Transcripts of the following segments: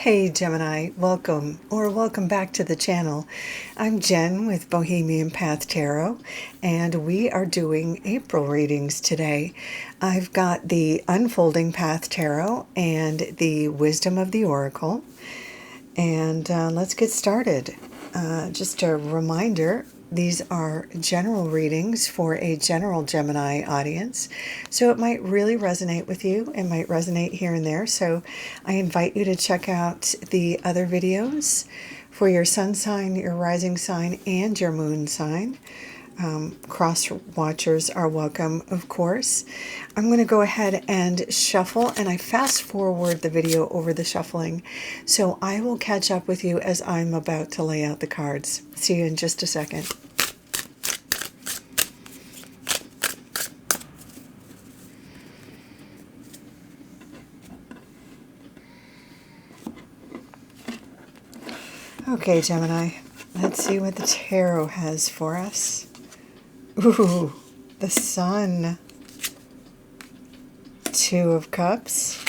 Hey Gemini, welcome back to the channel. I'm Jen with Bohemian Path Tarot, and we are doing April readings today. I've got the Unfolding Path Tarot and the Wisdom of the Oracle, and let's get started. Just a reminder, these are general readings for a general Gemini audience, so it might really resonate with you. It might resonate here and there, so I invite you to check out the other videos for your sun sign, your rising sign, and your moon sign. Cross watchers are welcome, of course. I'm going to go ahead and shuffle, and I fast forward the video over the shuffling, so I will catch up with you as I'm about to lay out the cards. See you in just a second. Okay, Gemini, let's see what the tarot has for us. Ooh, the Sun, Two of Cups,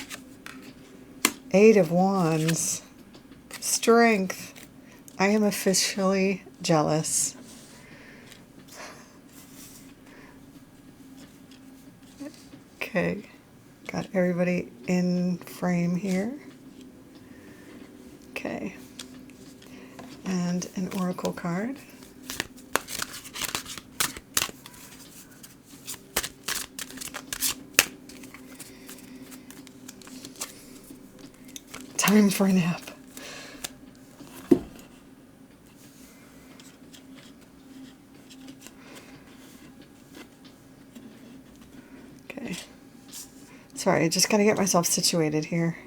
Eight of Wands, Strength. I am officially jealous. Okay, got everybody in frame here. Okay, and an oracle card. Time for a nap. Okay. Sorry, I just got to get myself situated here.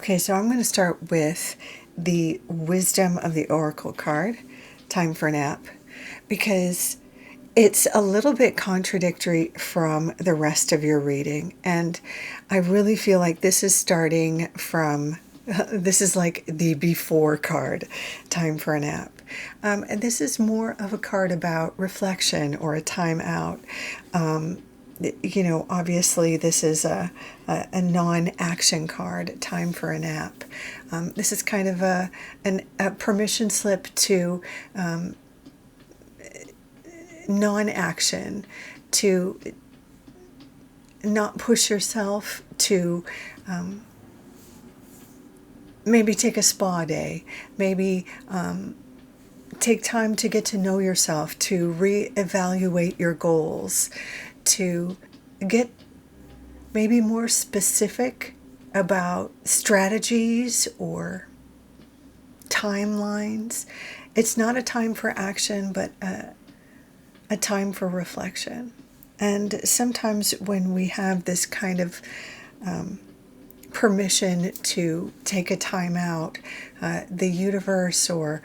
Okay, so I'm going to start with the Wisdom of the Oracle card, Time for a Nap, because it's a little bit contradictory from the rest of your reading, and I really feel like this is starting from, this is like the before card, Time for a Nap. And this is more of a card about reflection or a time out. You know, obviously this is a non-action card, Time for a Nap. This is kind of a permission slip to non-action, to not push yourself, to maybe take a spa day, maybe take time to get to know yourself, to reevaluate your goals, to get maybe more specific about strategies or timelines. It's not a time for action, but a time for reflection. And sometimes when we have this kind of permission to take a time out, the universe or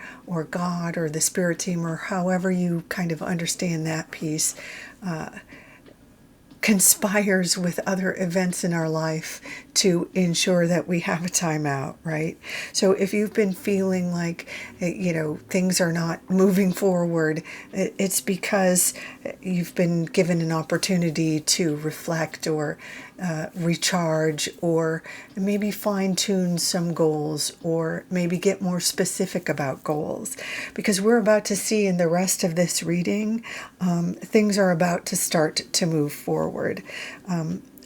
God or the spirit team, or however you kind of understand that piece, conspires with other events in our life to ensure that we have a time out, right? So if you've been feeling like, you know, things are not moving forward, it's because you've been given an opportunity to reflect or recharge, or maybe fine-tune some goals, or maybe get more specific about goals. Because we're about to see in the rest of this reading, things are about to start to move forward.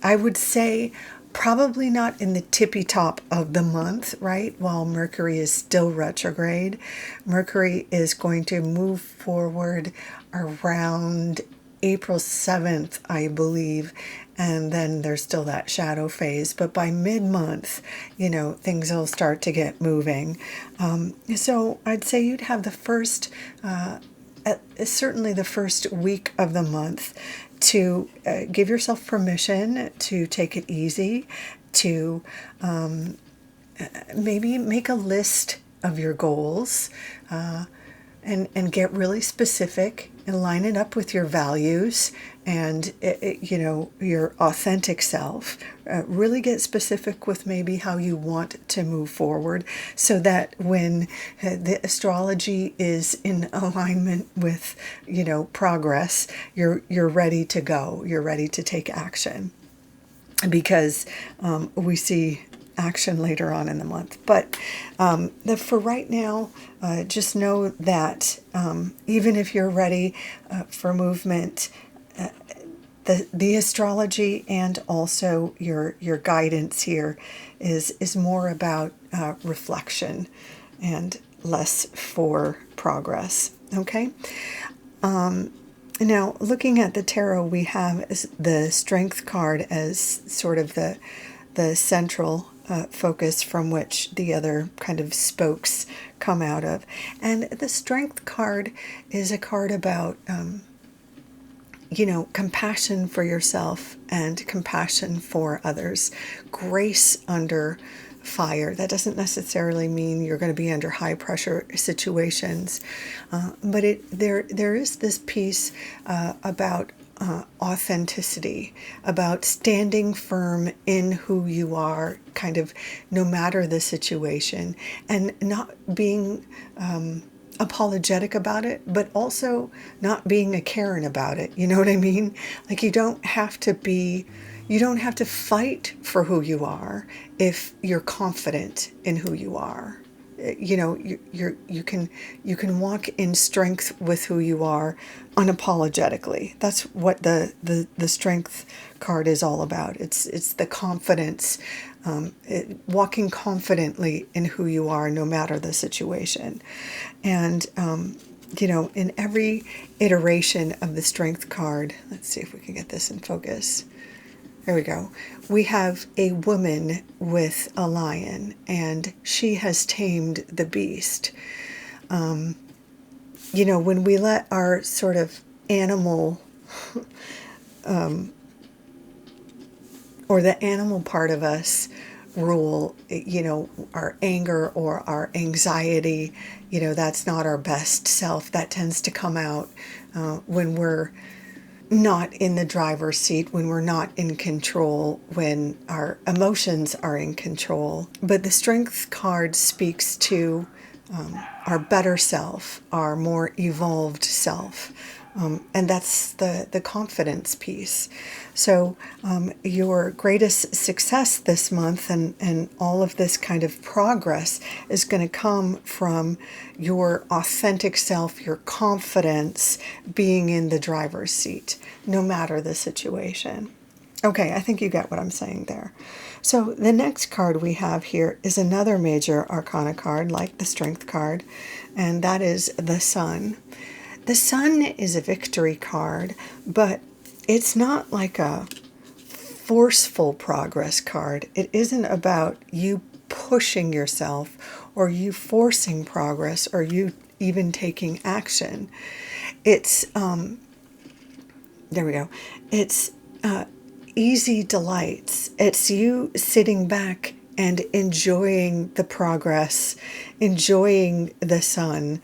I would say probably not in the tippy top of the month, right? While Mercury is still retrograde, Mercury is going to move forward around April 7th, I believe, and then there's still that shadow phase. But by mid-month, you know, things will start to get moving. So I'd say you'd have the first, certainly the first week of the month, to give yourself permission to take it easy, to maybe make a list of your goals, and get really specific and line it up with your values and your authentic self. Really get specific with maybe how you want to move forward, so that when the astrology is in alignment with progress, you're ready to go. You're ready to take action, because we see action later on in the month. But for right now, just know that even if you're ready for movement, the astrology and also your guidance here is more about reflection and less for progress. Okay. Now, looking at the tarot, we have the Strength card as sort of the central focus from which the other kind of spokes come out of. And the Strength card is a card about, compassion for yourself and compassion for others, grace under fire. That doesn't necessarily mean you're going to be under high pressure situations, but there is this piece about authenticity, about standing firm in who you are, kind of no matter the situation, and not being apologetic about it, but also not being a Karen about it. You know what I mean? Like, you don't have to fight for who you are if you're confident in who you are. You can walk in strength with who you are unapologetically. That's what the Strength card is all about. It's the confidence, walking confidently in who you are no matter the situation. And in every iteration of the Strength card, let's see if we can get this in focus. There we go. We have a woman with a lion, and she has tamed the beast. When we let our sort of animal, or the animal part of us rule, our anger or our anxiety, that's not our best self. That tends to come out when we're not in the driver's seat, when we're not in control, when our emotions are in control. But the Strength card speaks to our better self, our more evolved self. And that's the confidence piece. So your greatest success this month and all of this kind of progress is going to come from your authentic self, your confidence being in the driver's seat, no matter the situation. Okay, I think you get what I'm saying there. So the next card we have here is another major arcana card, like the Strength card, and that is the Sun. The Sun is a victory card, but it's not like a forceful progress card. It isn't about you pushing yourself or you forcing progress or you even taking action. It's, there we go. It's easy delights. It's you sitting back and enjoying the progress, enjoying the sun,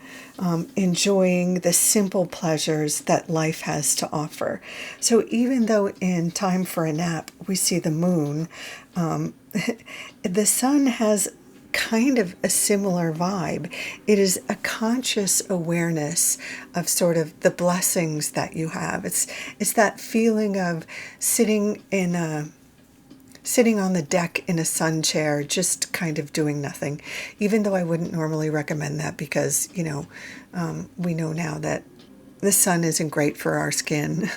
enjoying the simple pleasures that life has to offer. So even though in Time for a Nap we see the moon, the sun has kind of a similar vibe. It is a conscious awareness of sort of the blessings that you have. It's that feeling of sitting on the deck in a sun chair, just kind of doing nothing, even though I wouldn't normally recommend that because, we know now that the sun isn't great for our skin.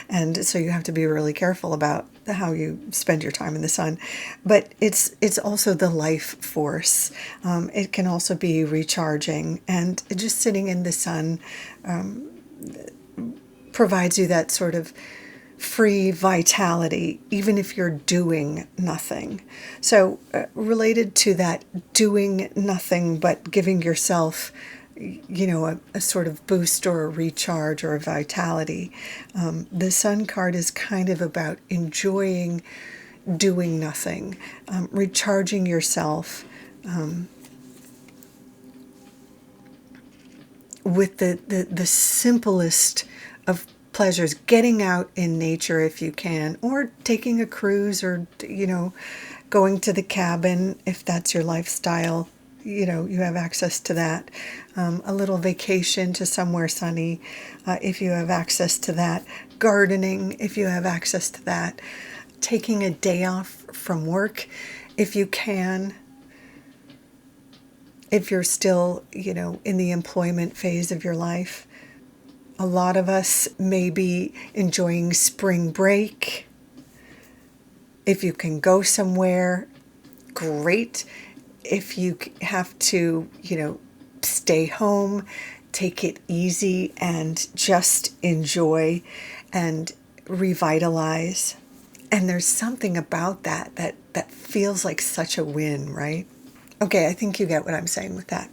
And so you have to be really careful about how you spend your time in the sun. But it's also the life force. It can also be recharging. And just sitting in the sun provides you that sort of free vitality, even if you're doing nothing. So related to that doing nothing but giving yourself a sort of boost or a recharge or a vitality, the Sun card is kind of about enjoying doing nothing, recharging yourself, with the simplest of pleasures, getting out in nature if you can, or taking a cruise, or, going to the cabin if that's your lifestyle. You have access to that. A little vacation to somewhere sunny, if you have access to that. Gardening, if you have access to that. Taking a day off from work, if you can. If you're still, in the employment phase of your life. A lot of us may be enjoying spring break. If you can go somewhere, great. If you have to, stay home, take it easy and just enjoy and revitalize. And there's something about that feels like such a win, right? Okay, I think you get what I'm saying with that.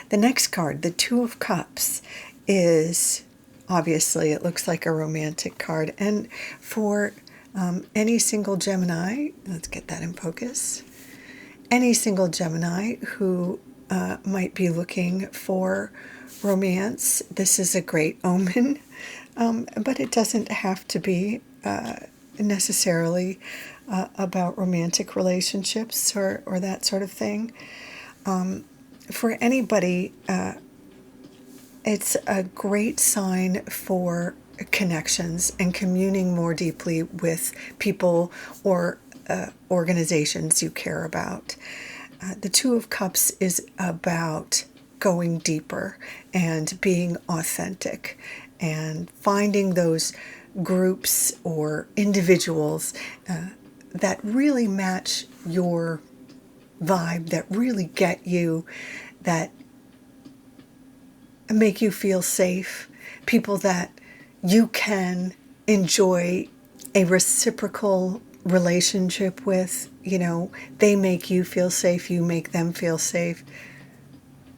The next card, the Two of Cups, is obviously, it looks like a romantic card. And for any single Gemini, let's get that in focus, any single Gemini who might be looking for romance, this is a great omen. But it doesn't have to be necessarily about romantic relationships or that sort of thing. For anybody, it's a great sign for connections and communing more deeply with people or organizations you care about. The Two of Cups is about going deeper and being authentic and finding those groups or individuals that really match your vibe, that really get you, that make you feel safe, people that you can enjoy a reciprocal relationship with. They make you feel safe, you make them feel safe.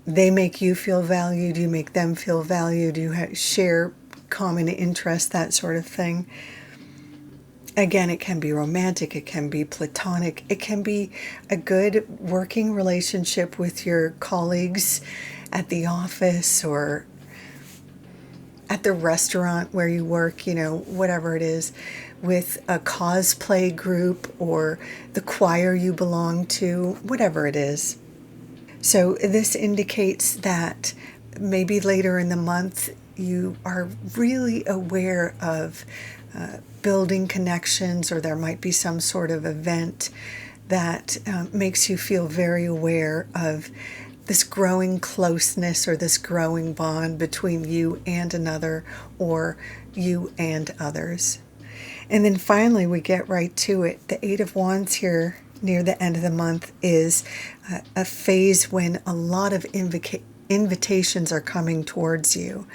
They make you feel valued, you make them feel valued, you share common interests, that sort of thing. Again, it can be romantic, it can be platonic, it can be a good working relationship with your colleagues at the office or at the restaurant where you work, whatever it is, with a cosplay group or the choir you belong to, whatever it is. So this indicates that maybe later in the month you are really aware of building connections, or there might be some sort of event that makes you feel very aware of this growing closeness or this growing bond between you and another, or you and others. And then finally, we get right to it. The Eight of Wands here near the end of the month is a phase when a lot of invitations are coming towards you.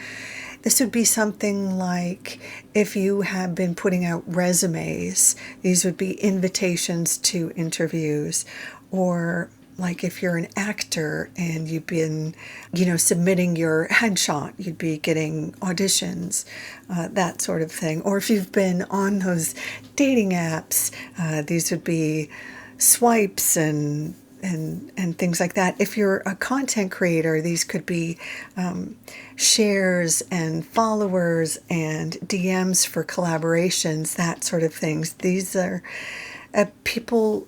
This would be something like if you have been putting out resumes, these would be invitations to interviews. Or like if you're an actor and you've been, submitting your headshot, you'd be getting auditions, that sort of thing. Or if you've been on those dating apps, these would be swipes and things like that. If you're a content creator, these could be shares and followers and DMs for collaborations, that sort of things. These are people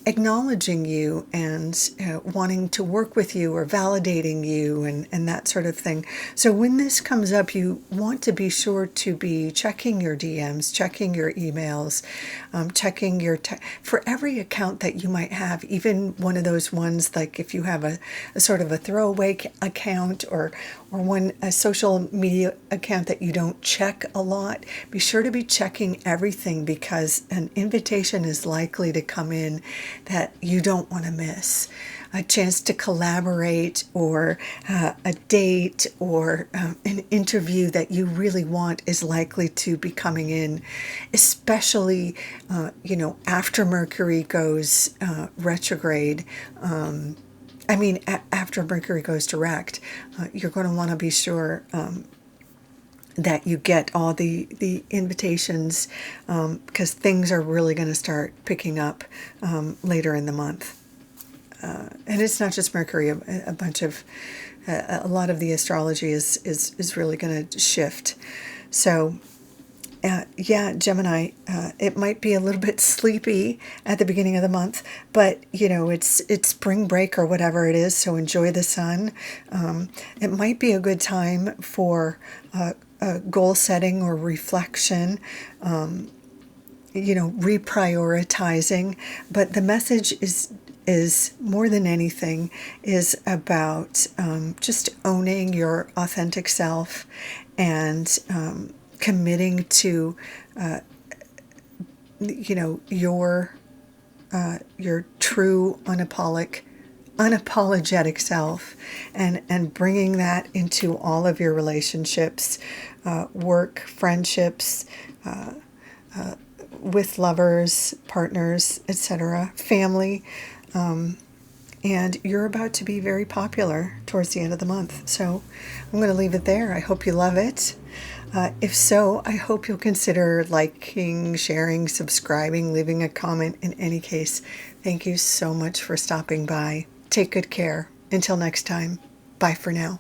acknowledging you and wanting to work with you or validating you and that sort of thing. So when this comes up, you want to be sure to be checking your DMs, checking your emails, checking your for every account that you might have, even one of those ones like if you have a sort of a throwaway account or a social media account that you don't check a lot, be sure to be checking everything, because an invitation is likely to come in that you don't want to miss. A chance to collaborate, or a date, or an interview that you really want is likely to be coming in, especially after Mercury goes retrograde. After Mercury goes direct, you're going to want to be sure that you get all the invitations, because things are really going to start picking up later in the month. And it's not just Mercury, a bunch of a lot of the astrology is really going to shift. So yeah, Gemini, it might be a little bit sleepy at the beginning of the month, but it's spring break or whatever it is, so enjoy the sun. It might be a good time for goal setting or reflection, reprioritizing. But the message is more than anything is about just owning your authentic self and committing to your true unapologetic self, and bringing that into all of your relationships, work, friendships, with lovers, partners, etc., family. And you're about to be very popular towards the end of the month. So I'm going to leave it there. I hope you love it. If so, I hope you'll consider liking, sharing, subscribing, leaving a comment. In any case, thank you so much for stopping by. Take good care. Until next time, bye for now.